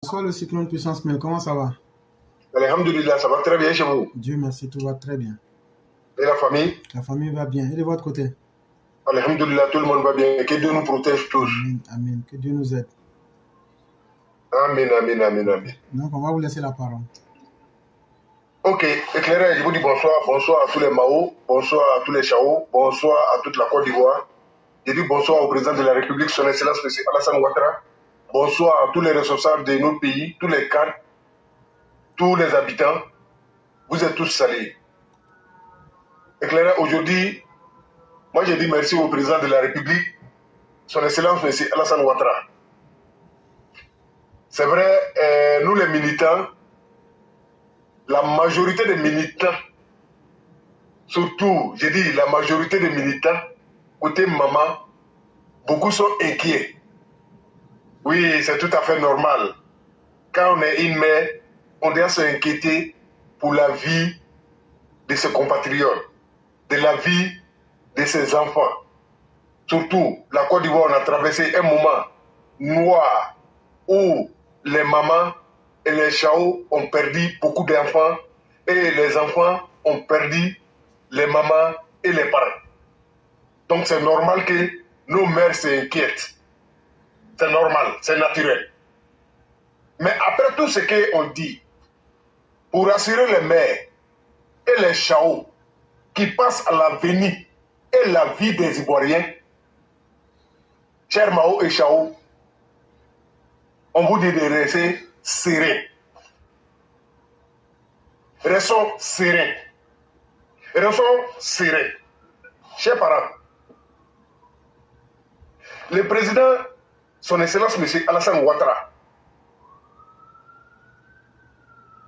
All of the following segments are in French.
Bonsoir le cyclone puissance 1000, comment ça va? Alhamdulillah, ça va très bien chez vous. Dieu merci, tout va très bien. Et la famille? La famille va bien. Et de votre côté? Alhamdulillah, tout le monde va bien. Que Dieu nous protège tous. Amen, amen. Que Dieu nous aide. Amen, amen, amen, amen. Donc, on va vous laisser la parole. Ok, éclairage, je vous dis bonsoir. Bonsoir à tous les Mao, bonsoir à tous les Chao, bonsoir à toute la Côte d'Ivoire. Je dis bonsoir au président de la République, son Excellence M. Alassane Ouattara. Bonsoir à tous les responsables de notre pays, tous les cadres, tous les habitants. Vous êtes tous salués. Éclairage, aujourd'hui, moi je dis merci au président de la République, son Excellence M. Alassane Ouattara. C'est vrai, nous les militants, la majorité des militants, surtout, je dis la majorité des militants, côté maman, beaucoup sont inquiets. Oui, c'est tout à fait normal. Quand on est une mère, on doit s'inquiéter pour la vie de ses compatriotes, de la vie de ses enfants. Surtout, la Côte d'Ivoire, on a traversé un moment noir où les mamans et les chaos ont perdu beaucoup d'enfants et les enfants ont perdu les mamans et les parents. Donc c'est normal que nos mères s'inquiètent. C'est normal, c'est naturel. Mais après tout ce qu'on dit, pour assurer les mères et les chaos qui passent à l'avenir et la vie des Ivoiriens, chers Mao et Chao, on vous dit de rester serein. Restons sereins. Restons sereins. Chers parents, le président, son Excellence M. Alassane Ouattara,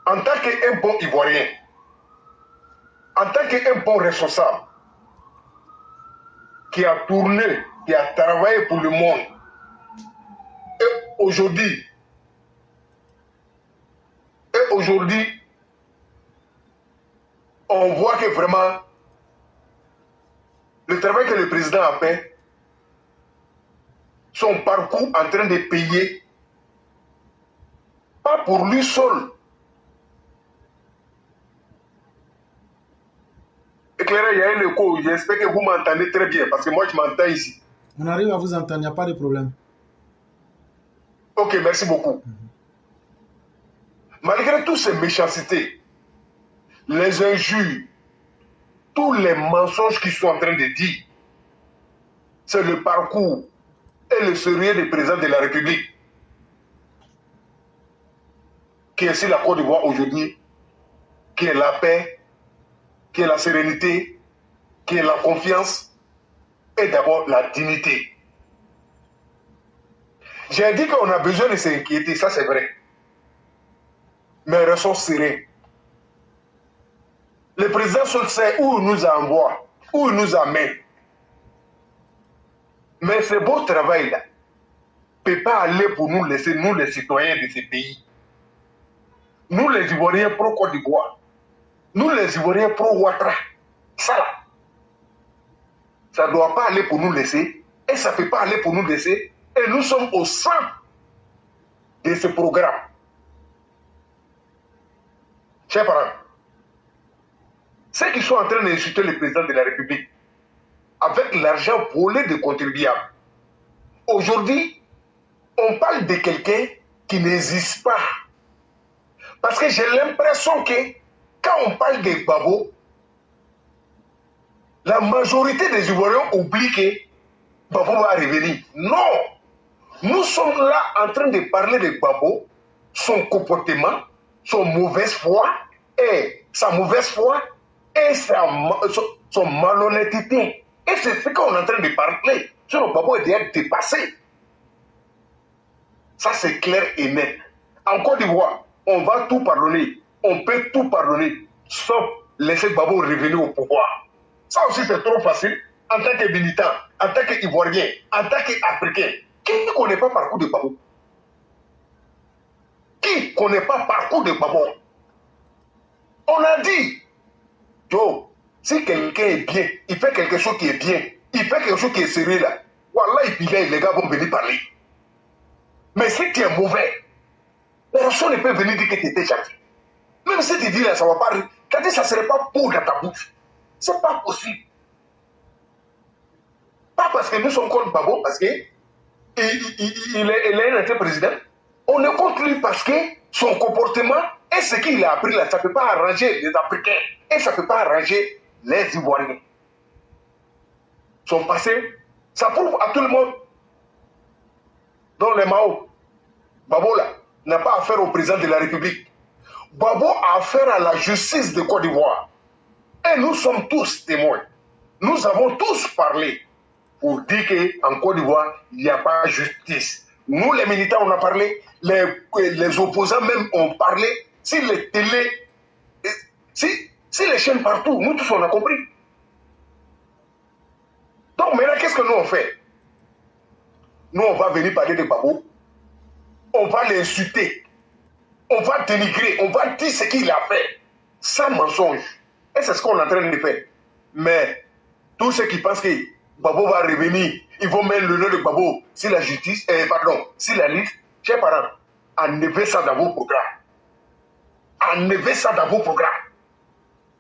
en tant qu'un bon Ivoirien, en tant qu'un bon responsable, qui a tourné, qui a travaillé pour le monde, et aujourd'hui, on voit que vraiment, le travail que le président a fait, son parcours en train de payer, pas pour lui seul. Éclairé, il y a un écho, j'espère que vous m'entendez très bien, parce que moi je m'entends ici. On arrive à vous entendre, il n'y a pas de problème. Ok, merci beaucoup. Malgré toutes ces méchancetés, les injures, tous les mensonges qu'ils sont en train de dire, c'est le parcours et le sérieux du président de la République qui est sur la Côte d'Ivoire aujourd'hui, qui est la paix, qui est la sérénité, qui est la confiance et d'abord la dignité. J'ai dit qu'on a besoin de s'inquiéter, ça c'est vrai. Mais restons sereins. Le président seul sait où il nous envoie, où il nous amène. Mais ce beau travail-là ne peut pas aller pour nous laisser, nous les citoyens de ce pays. Nous les Ivoiriens pro-Côte d'Ivoire, nous les Ivoiriens pro-Ouattara, ça là, ça ne doit pas aller pour nous laisser, et ça ne peut pas aller pour nous laisser, et nous sommes au centre de ce programme. Chers parents, ceux qui sont en train d'insulter le président de la République avec l'argent volé des contribuables, aujourd'hui, on parle de quelqu'un qui n'existe pas. Parce que j'ai l'impression que quand on parle de Gbagbo, la majorité des Ivoiriens oublient que Gbagbo va revenir. Non! Nous sommes là en train de parler de Gbagbo, son comportement, son mauvaise foi et son malhonnêteté. Et c'est ce qu'on est en train de parler. Sinon, Gbagbo est déjà dépassé. Ça, c'est clair et net. En Côte d'Ivoire, on va tout pardonner. On peut tout pardonner, sauf laisser Gbagbo revenir au pouvoir. Ça aussi, c'est trop facile. En tant que militant, en tant qu'Ivoirien, en tant qu'Africain, qui ne connaît pas le parcours de Gbagbo? Qui ne connaît pas le parcours de Gbagbo? On a dit, Joe, si quelqu'un est bien, il fait quelque chose qui est bien, il fait quelque chose qui est sérieux là, voilà, les gars vont venir parler. Mais si tu es mauvais, Personne ne peut venir dire que tu étais gentil. Même si tu dis là, ça ne va pas. Quand ça ne serait pas pour dans ta bouche. Ce n'est pas possible. Pas parce que nous sommes contre Babo, parce qu'il est un ancien président. On est contre lui parce que son comportement et ce qu'il a appris là, ça ne peut pas arranger les Africains. Et ça ne peut pas arranger les Ivoiriens. Son passé, ça prouve à tout le monde. Dans les Mao, Babo là, n'a pas affaire au président de la République. Babo a affaire à la justice de Côte d'Ivoire. Et nous sommes tous témoins. Nous avons tous parlé pour dire qu'en Côte d'Ivoire, il n'y a pas de justice. Nous, les militants, on a parlé. Les opposants même ont parlé. Si les télés, si les chaînes partout, nous tous, on a compris. Donc maintenant, qu'est-ce que nous on fait? Nous, on va venir parler de Babo. On va l'insulter. On va dénigrer. On va dire ce qu'il a fait. Sans mensonge. Et c'est ce qu'on est en train de faire. Mais tous ceux qui pensent que Babo va revenir, ils vont mettre le nom de Babo sur la justice, sur la liste. Chers parents, enlevez ça dans vos programmes. Enlevez ça dans vos programmes.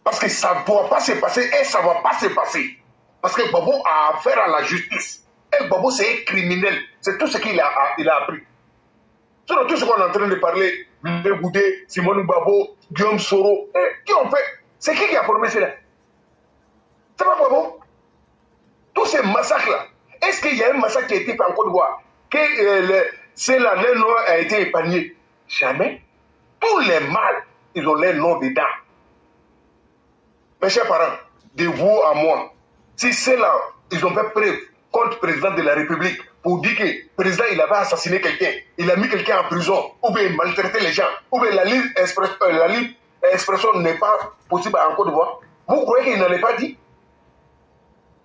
Parce que ça ne doit pas se passer et ça ne va pas se passer. Parce que Babo a affaire à la justice. Et Babo, c'est un criminel. C'est tout ce qu'il a appris. Sur tout ce qu'on est en train de parler, Blé Goudé, Simone Babo, Guillaume Soro, qui ont fait? C'est qui a formé cela? C'est pas Babo. Tous ces massacres-là, est-ce qu'il y a un massacre qui a été fait en Côte d'Ivoire? Que leur nom a été épargné? Jamais. Tous les mâles, ils ont leur nom dedans. Mes chers parents, de vous à moi, si ceux-là, ils ont fait preuve contre le président de la République pour dire que le président il avait assassiné quelqu'un, il a mis quelqu'un en prison, ou bien maltraité les gens, ou bien la libre expression n'est pas possible en Côte d'Ivoire, vous croyez qu'il n'en est pas dit?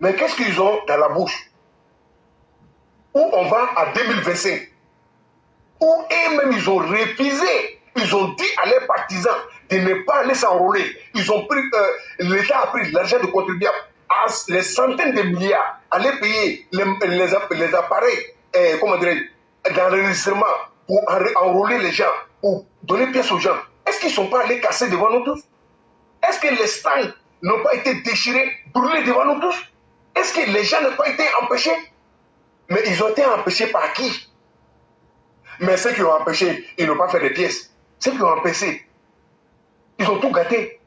Mais qu'est-ce qu'ils ont dans la bouche? Où on va à 2025? Où eux-mêmes ils ont refusé, ils ont dit à leurs partisans de ne pas aller s'enrôler. Ils ont pris, l'État a pris l'argent de contribuables à les centaines de milliards, aller payer les appareils, comment dirais-je, d'enregistrement pour enrôler les gens, pour donner pièces aux gens. Est-ce qu'ils ne sont pas allés casser devant nous tous? Est-ce que les stands n'ont pas été déchirés, brûlés devant nous tous? Est-ce que les gens n'ont pas été empêchés? Mais ils ont été empêchés par qui? Mais ceux qui ont empêché, ils n'ont pas fait de pièces. Ceux qui ont empêché, ils ont tout gâté.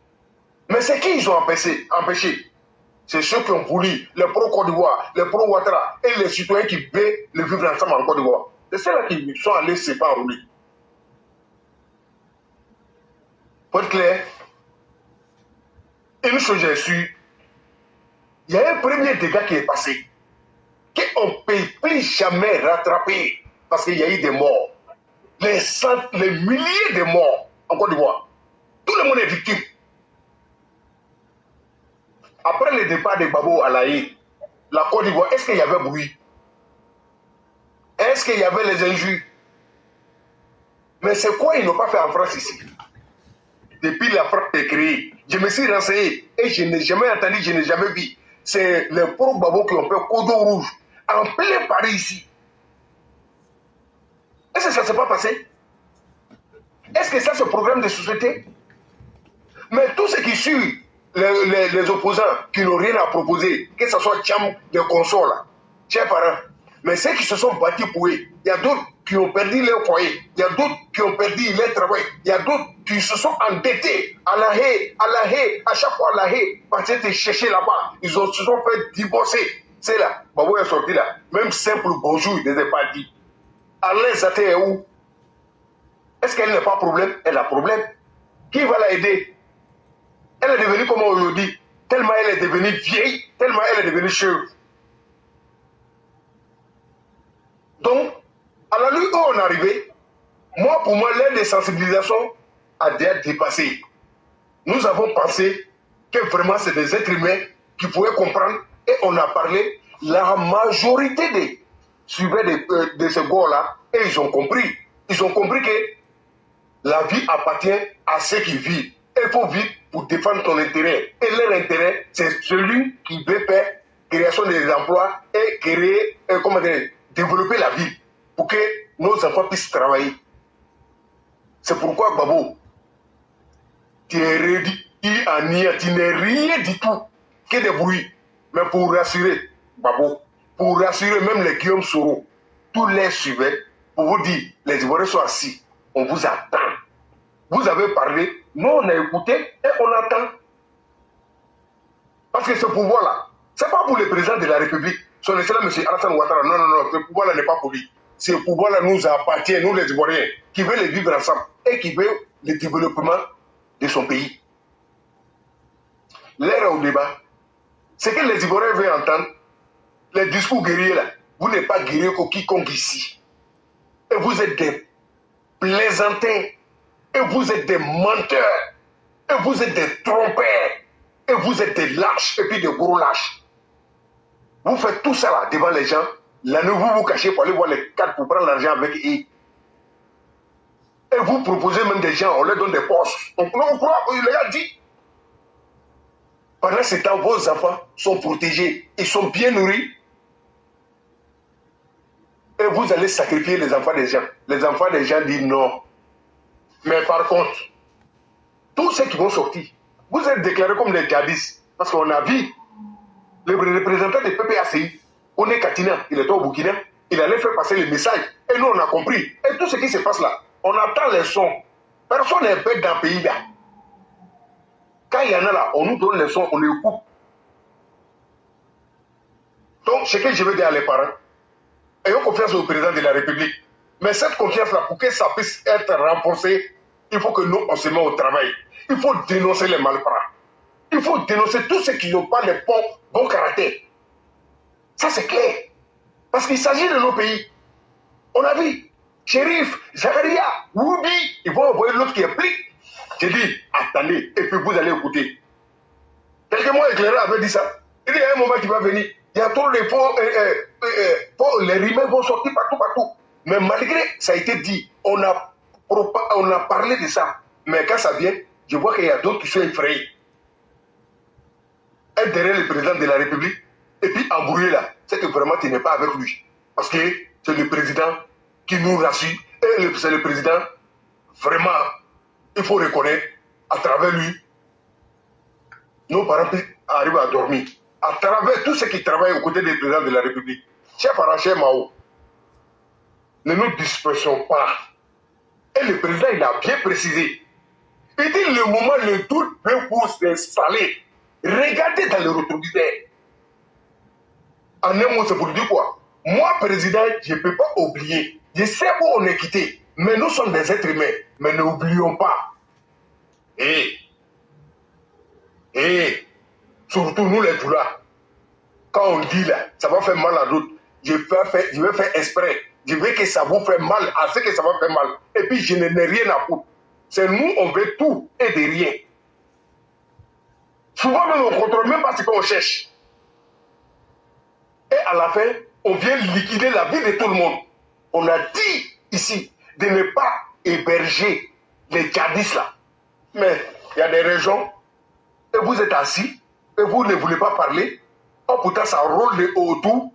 Mais c'est qui ils ont empêché? C'est ceux qui ont voulu, les pro-Côte d'Ivoire, les pro-Ouattara et les citoyens qui veulent le vivre ensemble en Côte d'Ivoire. C'est ceux-là qui sont allés se faire enrouler. Pour être clair, une chose j'ai su, il y a un premier dégât qui est passé, qu'on ne peut plus jamais rattraper parce qu'il y a eu des morts. Les milliers de morts en Côte d'Ivoire. Tout le monde est victime. Après le départ de Babo à l'Aïe, la Côte d'Ivoire, est-ce qu'il y avait bruit? Est-ce qu'il y avait les injures? Mais c'est quoi ils n'ont pas fait en France ici? Depuis la France est créée, je me suis renseigné et je n'ai jamais entendu, je n'ai jamais vu. C'est les pauvres Babo qui ont fait Codo Rouge en plein Paris ici. Est-ce que ça ne s'est pas passé? Est-ce que ça c'est le programme de société? Mais tout ce qui suit les opposants qui n'ont rien à proposer, que ce soit Tcham, des consoles, chers parents, mais ceux qui se sont battus pour eux, il y a d'autres qui ont perdu leur foyer, il y a d'autres qui ont perdu leur travail, il y a d'autres qui se sont endettés à la haie, à chaque fois à la haie, parce qu'ils étaient cherchés là-bas, se sont fait divorcer. C'est là, Babo est sorti là, même simple bonjour, il ne les a pas dit. Alain Zate est où? Est-ce qu'elle n'a pas problème? Elle a problème. Qui va la aider? Elle est devenue, comme on le dit, tellement elle est devenue vieille, tellement elle est devenue chauve. Donc, à la lutte où on est arrivé, moi, pour moi, l'aide de sensibilisation a déjà dépassé. Nous avons pensé que vraiment c'est des êtres humains qui pouvaient comprendre et on a parlé. La majorité des suiveurs de ce gars-là, et ils ont compris. Ils ont compris que la vie appartient à ceux qui vivent. Il faut vivre pour défendre ton intérêt. Et leur intérêt, c'est celui qui veut faire création des emplois et créer, développer la vie pour que nos enfants puissent travailler. C'est pourquoi, Babo, tu es réduit à nier, tu n'es rien du tout que des bruits. Mais pour rassurer, Babo, pour rassurer même les Guillaume Soro, tous les suivants, pour vous dire, les Ivoiriens sont assis, on vous attend. Vous avez parlé, nous on a écouté et on attend. Parce que ce pouvoir-là, ce n'est pas pour le président de la République, son excellence M. Alassane Ouattara. Non, non, non, ce pouvoir-là n'est pas pour lui. Ce pouvoir-là nous appartient, nous les Ivoiriens, qui veulent les vivre ensemble et qui veulent le développement de son pays. L'ère au débat, ce que les Ivoiriens veulent entendre, les discours guerriers là, vous n'êtes pas guerrier que quiconque ici. Et vous êtes des plaisantins, et vous êtes des menteurs, et vous êtes des trompeurs, et vous êtes des lâches, et puis des gros lâches. Vous faites tout ça là devant les gens, là vous vous cachez pour aller voir les cadres pour prendre l'argent avec eux. Et vous proposez même des gens, on leur donne des postes. On croit, le gars dit. Pendant ce temps, vos enfants sont protégés, ils sont bien nourris. Et vous allez sacrifier les enfants des gens. Les enfants des gens disent non. Mais par contre, tous ceux qui vont sortir, vous êtes déclarés comme des djihadistes. Parce qu'on a vu le représentant des PPACI, on est Katina, il était au Burkina, il allait faire passer les messages. Et nous, on a compris. Et tout ce qui se passe là, on attend les sons. Personne n'est bête dans le pays là. Quand il y en a là, on nous donne les sons, on les coupe. Donc, ce que je veux dire à les parents, ayons confiance au président de la République. Mais cette confiance-là, pour que ça puisse être renforcé, il faut que nous, on se mette au travail. Il faut dénoncer les malfrats. Il faut dénoncer tous ceux qui n'ont pas les bons caractères. Ça, c'est clair. Parce qu'il s'agit de nos pays. On a vu, Chérif, Zakaria, Woubi, ils vont envoyer l'autre qui est pris. J'ai dit, attendez, et puis vous allez écouter. Quelques mois éclairés avait dit ça. Il dit, il y a un moment qui va venir. Il y a trop de faux, les rimeurs vont sortir partout. Mais malgré, ça a été dit, on a parlé de ça. Mais quand ça vient, je vois qu'il y a d'autres qui sont effrayés. Être derrière le président de la République, et puis embrouiller là, c'est que vraiment tu n'es pas avec lui. Parce que c'est le président qui nous rassure, et c'est le président, vraiment, il faut reconnaître, à travers lui, nos parents arrivent à dormir. À travers tous ceux qui travaillent aux côtés du président de la République. Chers parents, chers Mao, ne nous dispersons pas. Et le président, il a bien précisé. Il dit le moment, le doute peut vous s'installer. Regardez dans le rétroviseur. En un mot, c'est pour dire quoi? Moi, président, je ne peux pas oublier. Je sais où on est quitté. Mais nous sommes des êtres humains. Mais n'oublions pas. Surtout nous les Doula. Quand on dit là, ça va faire mal à d'autres. Je vais faire exprès. Je veux que ça vous fait mal à ce que ça va faire mal. Et puis je n'ai rien à foutre. C'est nous, on veut tout et de rien. Souvent même on ne contrôle même pas ce qu'on cherche. Et à la fin, on vient liquider la vie de tout le monde. On a dit ici de ne pas héberger les djihadistes là. Mais il y a des régions, et vous êtes assis, et vous ne voulez pas parler. Oh, pourtant, ça roule de autour.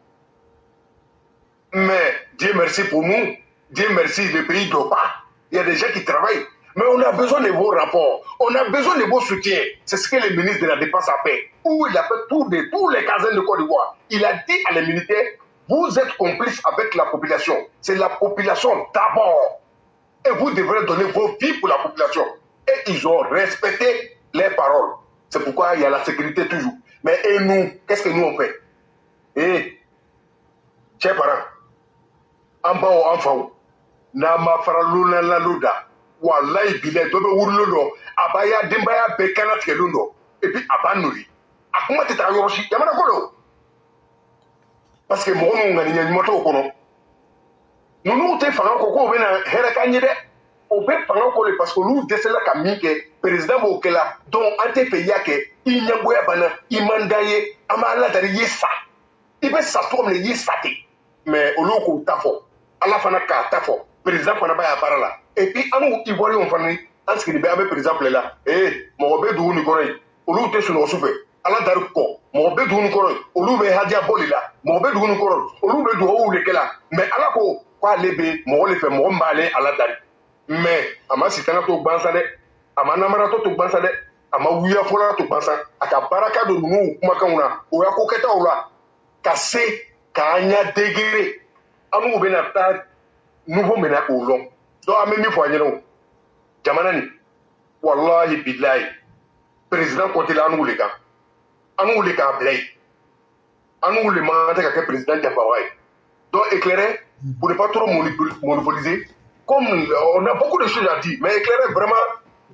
Mais Dieu merci pour nous. Dieu merci, le pays ne dort pas. Il y a des gens qui travaillent. Mais on a besoin de vos rapports. On a besoin de vos soutiens. C'est ce que le ministre de la Défense a fait. Où il a fait tous les casernes de Côte d'Ivoire. Il a dit à les militaires, vous êtes complices avec la population. C'est la population d'abord. Et vous devrez donner vos vies pour la population. Et ils ont respecté les paroles. C'est pourquoi il y a la sécurité toujours. Mais et nous, qu'est-ce que nous on fait? Chers parents, en bas ou en haut, Nama faraluna la luda, wallahi bile dobe wurlulo, abaya dimbaya bekana tkelundo, et puis abanuri. Akuma teta yoroshi, yamana kolo. Parce que mon ngani nyani moto kono. Nous te fango koko bena heraka nyede. On peut fango parce que nous desela kamike président bokela donc ante pays ke inyangoya bana imandaye amala dari yesa. Ibe satom le yesate. Mais oloko tafo. Ala fana ka tafo. Président fana ba ya parala. Et puis anu ivoire on fana anski be avec président là. Mo be du ni koray. Olu te suno sufe. Ala dari ko. Mo be du ni koray. Olu be hadia bolila. Mo be du ni koray. Olu be du o le kela. Mais ala ko kwa lebe mo le fe mo mbale ala dari. Mais ama sitana to gbansa dɛ ama namaratɔ to gbansa dɛ ama wuyafɔla to gbansa a ka baraka don ninnu kumakanw na o y'a ko kɛtaw la ka se k'an ɲa degere an n'u bɛna taa nouveau minɛ k'o lɔn donc an bɛ min fɔ a ɲɛna o jamana nin wallahi billahi président kɔntela an n'u le kan an n'u le k'a bila yen an n'u le man tɛ ka kɛ président janfawa ye donc éclairé pour ne pas trop monopoliser. Comme on a beaucoup de choses à dire, mais éclairer vraiment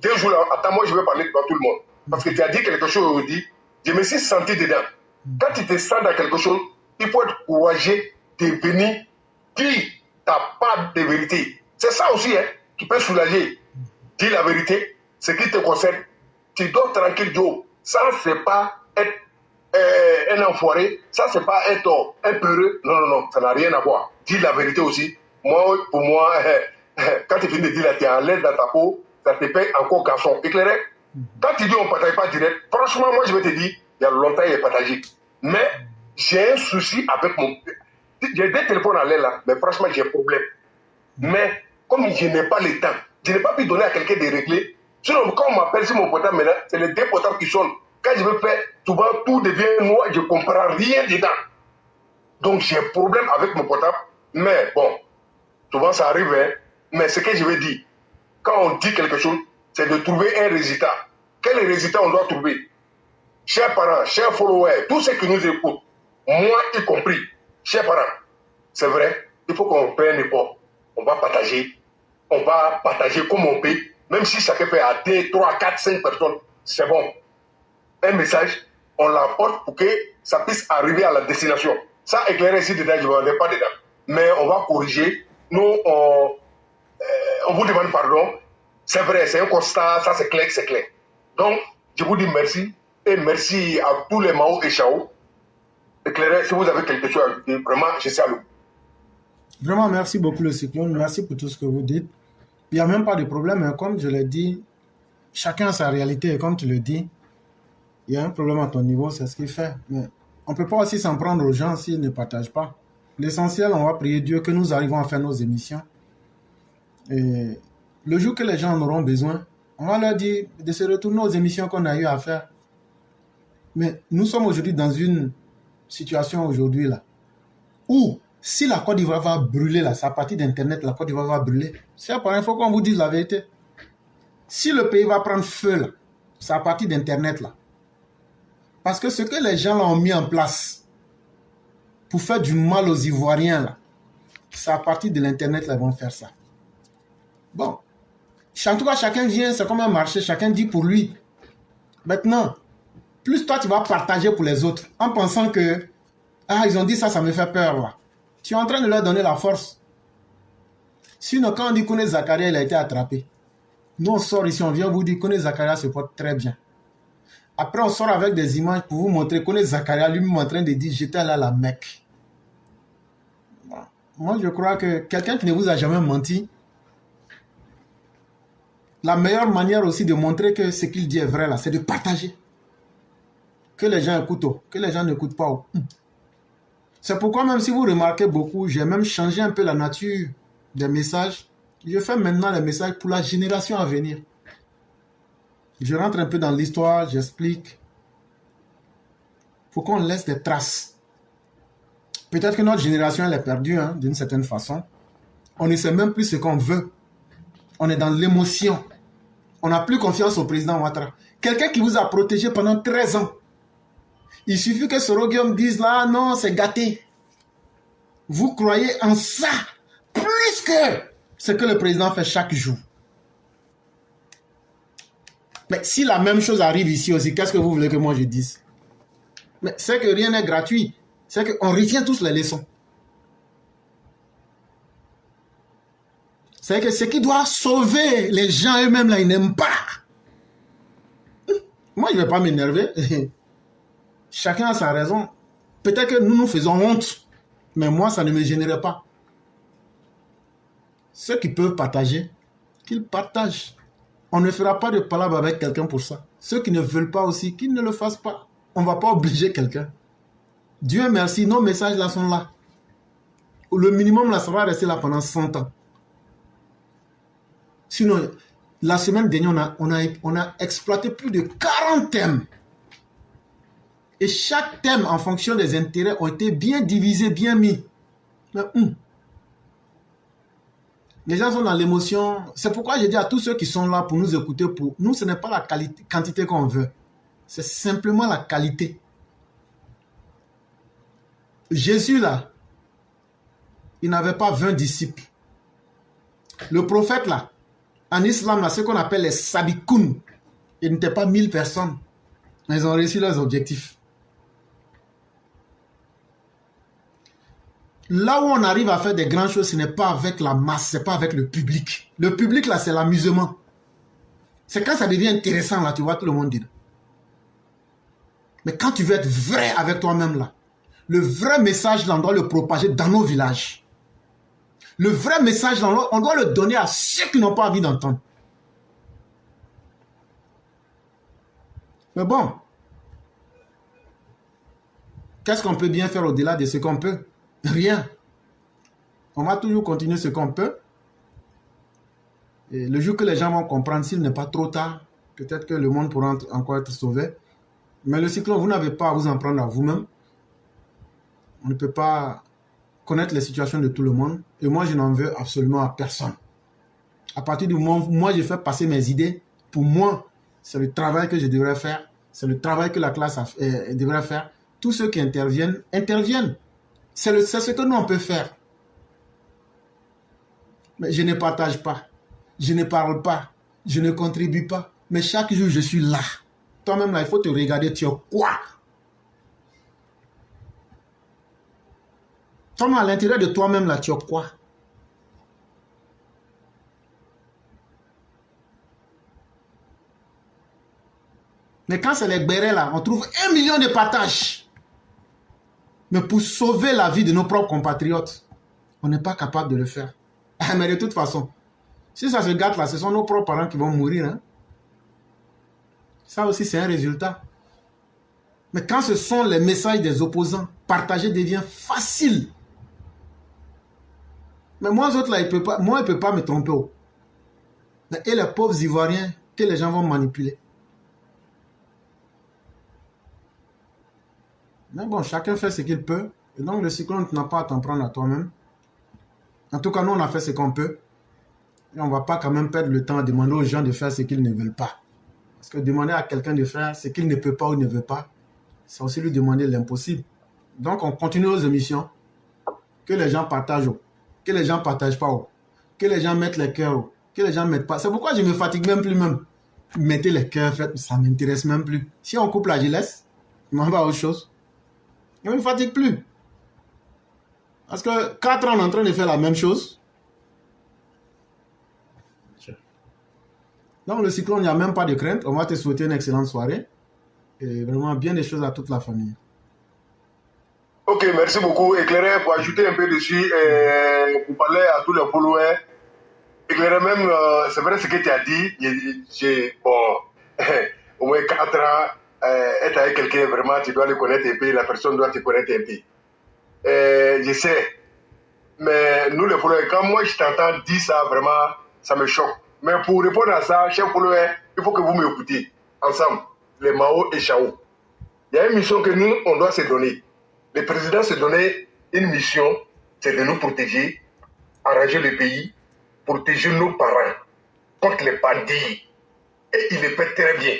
2 jours, attends, moi je vais parler devant tout le monde. Parce que tu as dit quelque chose aujourd'hui, je me suis senti dedans. Quand tu te sens dans quelque chose, il faut être courageux de venir dire ta part de vérité. C'est ça aussi, hein, qui peut soulager. Dis la vérité, ce qui te concerne. Tu dors tranquille, Joe. Ça, c'est pas être un enfoiré, ça, c'est pas être un peureux. Non, non, non, ça n'a rien à voir. Dis la vérité aussi. Moi, pour moi, quand tu finis de dire là, tu es à l'aise dans ta peau, ça te paye encore garçon. Éclairé. Quand tu dis on ne partage pas direct, franchement, moi je vais te dire, il y a longtemps il est partagé. Mais j'ai un souci avec mon. J'ai des téléphones à l'air là, mais franchement j'ai un problème. Mais comme je n'ai pas le temps, je n'ai pas pu donner à quelqu'un de régler. Sinon, quand on m'appelle sur mon portable maintenant, c'est les 2 portables qui sonnent. Quand je veux faire, souvent tout devient noir, je ne comprends rien dedans. Donc j'ai un problème avec mon portable. Mais bon, souvent ça arrive, hein. Mais ce que je veux dire, quand on dit quelque chose, c'est de trouver un résultat. Quel résultat on doit trouver? Chers parents, chers followers, tous ceux qui nous écoutent, moi y compris, chers parents, c'est vrai, il faut qu'on prenne effort. On va partager comme on peut, même si chacun fait à 2, 3, 4, 5 personnes, c'est bon. Un message, on l'apporte pour que ça puisse arriver à la destination. Ça, éclairer ici dedans, je ne vais pas dedans. Mais on va corriger. Nous, on vous demande pardon. C'est vrai, c'est un constat, ça c'est clair, c'est clair. Donc, je vous dis merci. Et merci à tous les Mao et Chao. Éclairé, si vous avez quelque chose à ajouter, vraiment, je suis à l'eau. Vraiment, merci beaucoup le cyclone. Merci pour tout ce que vous dites. Il n'y a même pas de problème. Hein. Comme je l'ai dit, chacun a sa réalité. Et comme tu le dis, il y a un problème à ton niveau, c'est ce qu'il fait. Mais on ne peut pas aussi s'en prendre aux gens s'ils ne partagent pas. L'essentiel, on va prier Dieu que nous arrivons à faire nos émissions. Et le jour que les gens en auront besoin, on va leur dire de se retourner aux émissions qu'on a eu à faire. Mais nous sommes aujourd'hui dans une situation aujourd'hui là, où si la Côte d'Ivoire va brûler là, c'est à partir d'Internet, la Côte d'Ivoire va brûler. C'est à partir, il faut qu'on vous dise la vérité. Si le pays va prendre feu là, c'est à partir d'Internet là. Parce que ce que les gens là ont mis en place pour faire du mal aux Ivoiriens là, c'est à partir de l'Internet là, ils vont faire ça. Bon, en tout cas, chacun vient, c'est comme un marché, chacun dit pour lui. Maintenant, plus toi, tu vas partager pour les autres, en pensant que, ah, ils ont dit ça, ça me fait peur, là. Tu es en train de leur donner la force. Sinon, quand on dit Kone Zakaria, il a été attrapé. Nous, on sort ici, on vient vous dire Kone Zakaria se porte très bien. Après, on sort avec des images pour vous montrer Kone Zakaria lui-même en train de dire, j'étais là à la Mecque. Bon. Moi, je crois que quelqu'un qui ne vous a jamais menti, la meilleure manière aussi de montrer que ce qu'il dit est vrai là, c'est de partager. Que les gens écoutent, que les gens n'écoutent pas. C'est pourquoi même si vous remarquez beaucoup, j'ai même changé un peu la nature des messages. Je fais maintenant les messages pour la génération à venir. Je rentre un peu dans l'histoire, j'explique. Faut qu'on laisse des traces. Peut-être que notre génération elle est perdue hein, d'une certaine façon. On ne sait même plus ce qu'on veut. On est dans l'émotion. On n'a plus confiance au président Ouattara. Quelqu'un qui vous a protégé pendant 13 ans. Il suffit que Soroguium dise là, non, c'est gâté. Vous croyez en ça plus que ce que le président fait chaque jour. Mais si la même chose arrive ici aussi, qu'est-ce que vous voulez que moi je dise? Mais c'est que rien n'est gratuit. C'est qu'on retient tous les leçons. C'est que ce qui doit sauver les gens eux-mêmes, là, ils n'aiment pas. Moi, je ne vais pas m'énerver. Chacun a sa raison. Peut-être que nous nous faisons honte. Mais moi, ça ne me gênerait pas. Ceux qui peuvent partager, qu'ils partagent. On ne fera pas de palabre avec quelqu'un pour ça. Ceux qui ne veulent pas aussi, qu'ils ne le fassent pas. On ne va pas obliger quelqu'un. Dieu merci, nos messages là sont là. Le minimum là, ça va rester là pendant 100 ans. Sinon, la semaine dernière, on a exploité plus de 40 thèmes. Et chaque thème, en fonction des intérêts, ont été bien divisés, bien mis. Mais, les gens sont dans l'émotion. C'est pourquoi je dis à tous ceux qui sont là pour nous écouter, pour nous, ce n'est pas la quantité qu'on veut. C'est simplement la qualité. Jésus, là, il n'avait pas 20 disciples. Le prophète, là, en islam, là, ce qu'on appelle les sabikoun, ils n'étaient pas 1000 personnes. Mais ils ont réussi leurs objectifs. Là où on arrive à faire des grandes choses, ce n'est pas avec la masse, ce n'est pas avec le public. Le public, là, c'est l'amusement. C'est quand ça devient intéressant, là, tu vois tout le monde dire. Mais quand tu veux être vrai avec toi-même, là, le vrai message, là, on doit le propager dans nos villages. Le vrai message, là, on doit le donner à ceux qui n'ont pas envie d'entendre. Mais bon, qu'est-ce qu'on peut bien faire au-delà de ce qu'on peut? Rien. On va toujours continuer ce qu'on peut. Et le jour que les gens vont comprendre, s'il n'est pas trop tard, peut-être que le monde pourra encore être sauvé. Mais le cyclone, vous n'avez pas à vous en prendre à vous-même. On ne peut pas connaître les situations de tout le monde. Et moi, je n'en veux absolument à personne. À partir du moment où moi, je fais passer mes idées, pour moi, c'est le travail que je devrais faire. C'est le travail que la classe devrait faire. Tous ceux qui interviennent, interviennent. C'est ce que nous, on peut faire. Mais je ne partage pas. Je ne parle pas. Je ne contribue pas. Mais chaque jour, je suis là. Toi-même, là, il faut te regarder. Tu es quoi? Toi-même, à l'intérieur de toi-même, là, tu es quoi? Mais quand c'est les bérets, là, on trouve 1 million de partages. Mais pour sauver la vie de nos propres compatriotes, on n'est pas capable de le faire. Mais de toute façon, si ça se gâte là, ce sont nos propres parents qui vont mourir. Hein? Ça aussi, c'est un résultat. Mais quand ce sont les messages des opposants, partager devient facile. Mais moi, autres, là, il ne peut pas me tromper. Et les pauvres Ivoiriens que les gens vont manipuler. Mais bon, chacun fait ce qu'il peut. Et donc, le cyclone, tu n'as pas à t'en prendre à toi-même. En tout cas, nous, on a fait ce qu'on peut. Et on ne va pas quand même perdre le temps à demander aux gens de faire ce qu'ils ne veulent pas. Parce que demander à quelqu'un de faire ce qu'il ne peut pas ou ne veut pas, c'est aussi lui demander l'impossible. Donc, on continue nos émissions. Que les gens partagent. Que les gens ne partagent pas. Que les gens mettent les cœurs. Que les gens ne mettent pas. C'est pourquoi je ne me fatigue même plus même. Mettez les cœurs, ça ne m'intéresse même plus. Si on coupe la gilette, je m'en vais à autre chose. Je ne me fatigue plus. Parce que 4 ans, on est en train de faire la même chose. Donc, le cyclone, il n'y a même pas de crainte. On va te souhaiter une excellente soirée. Et vraiment bien des choses à toute la famille. Ok, merci beaucoup. Éclairé, pour ajouter un peu dessus, pour parler à tous les followers. Éclairé, même, c'est vrai ce que tu as dit. J'ai, bon, au moins 4 ans, être avec quelqu'un, vraiment, tu dois le connaître un peu. La personne doit te connaître un peu. Je sais. Mais nous, les followers, quand moi je t'entends dire ça, vraiment, ça me choque. Mais pour répondre à ça, chers followers, il faut que vous m'écoutiez. Ensemble, les Mao et Chao. Il y a une mission que nous, on doit se donner. Le président se donnait une mission, c'est de nous protéger, arranger le pays, protéger nos parents contre les bandits. Et il le fait très bien.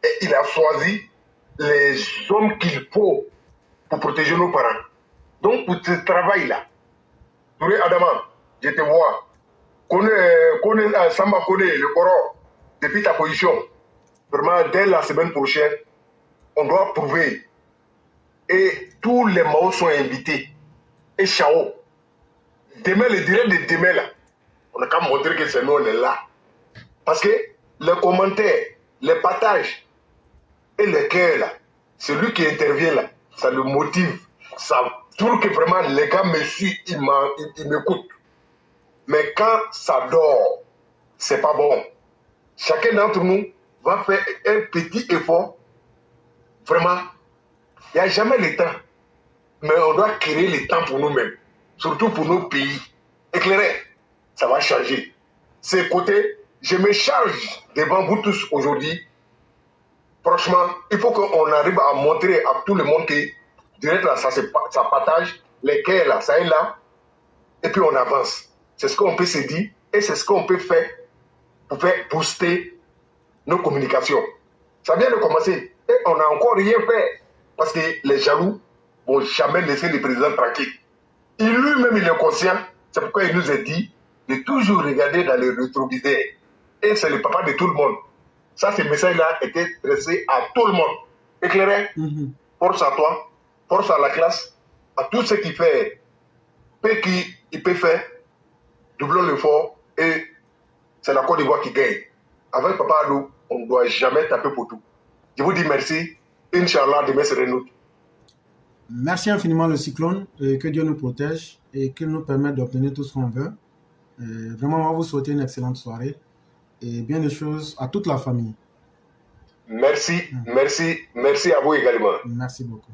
Et il a choisi les hommes qu'il faut pour protéger nos parents. Donc, pour ce travail-là, Touré Adama, je te vois. Samba connaît le Coran depuis ta position. Vraiment, dès la semaine prochaine, on doit prouver. Et tous les Mao sont invités. Et Chao. Demain, le direct de demain, là, on n'a qu'à montrer que c'est nous, on est là. Parce que les commentaires, les partages et les cœurs, là, celui qui intervient là, ça le motive. Ça trouve que vraiment les gars me suivent, ils m'écoutent. Mais quand ça dort, c'est pas bon. Chacun d'entre nous va faire un petit effort. Vraiment, il n'y a jamais le temps. Mais on doit créer le temps pour nous-mêmes. Surtout pour nos pays. Éclairé, ça va changer. C'est côté je me charge devant vous tous aujourd'hui. Franchement, il faut qu'on arrive à montrer à tout le monde que direct là, ça partage les quais là, ça est là, et puis on avance. C'est ce qu'on peut se dire et c'est ce qu'on peut faire pour faire booster nos communications. Ça vient de commencer et on n'a encore rien fait parce que les jaloux vont jamais laisser le président tranquille. Il lui-même, il est conscient, c'est pourquoi il nous a dit de toujours regarder dans les rétroviseurs. Et c'est le papa de tout le monde. Ça, ce message-là était adressé à tout le monde. Éclairé, force à toi, force à la classe, à tout ce qui fait, il peut faire, doublons l'effort et c'est la Côte d'Ivoire qui gagne. Avec Papa Alou, on ne doit jamais taper pour tout. Je vous dis merci. Inch'Allah, demain serait nous. Merci infiniment le cyclone, et que Dieu nous protège et qu'il nous permette d'obtenir tout ce qu'on veut. Vraiment, on va vous souhaiter une excellente soirée et bien des choses à toute la famille. Merci, merci, merci à vous également. Merci beaucoup.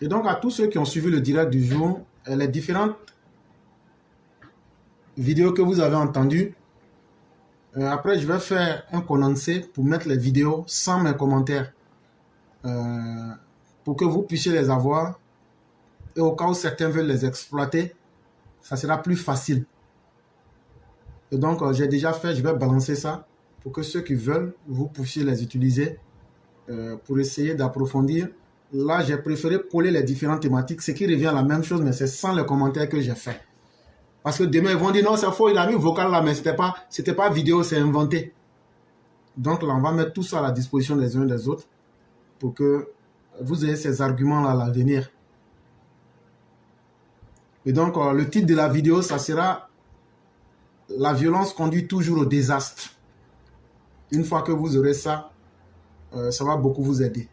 Et donc à tous ceux qui ont suivi le direct du jour, les différentes vidéos que vous avez entendues, après je vais faire un condensé pour mettre les vidéos sans mes commentaires, pour que vous puissiez les avoir et au cas où certains veulent les exploiter, ça sera plus facile. Et donc j'ai déjà fait, je vais balancer ça pour que ceux qui veulent, vous puissiez les utiliser pour essayer d'approfondir. Là, j'ai préféré coller les différentes thématiques, ce qui revient à la même chose, mais c'est sans les commentaires que j'ai fait. Parce que demain, ils vont dire, non, c'est faux, il a mis vocal là, mais c'était pas vidéo, c'est inventé. Donc là, on va mettre tout ça à la disposition des uns et des autres pour que vous ayez ces arguments-là à l'avenir. Et donc, le titre de la vidéo, ça sera « La violence conduit toujours au désastre ». Une fois que vous aurez ça, ça va beaucoup vous aider.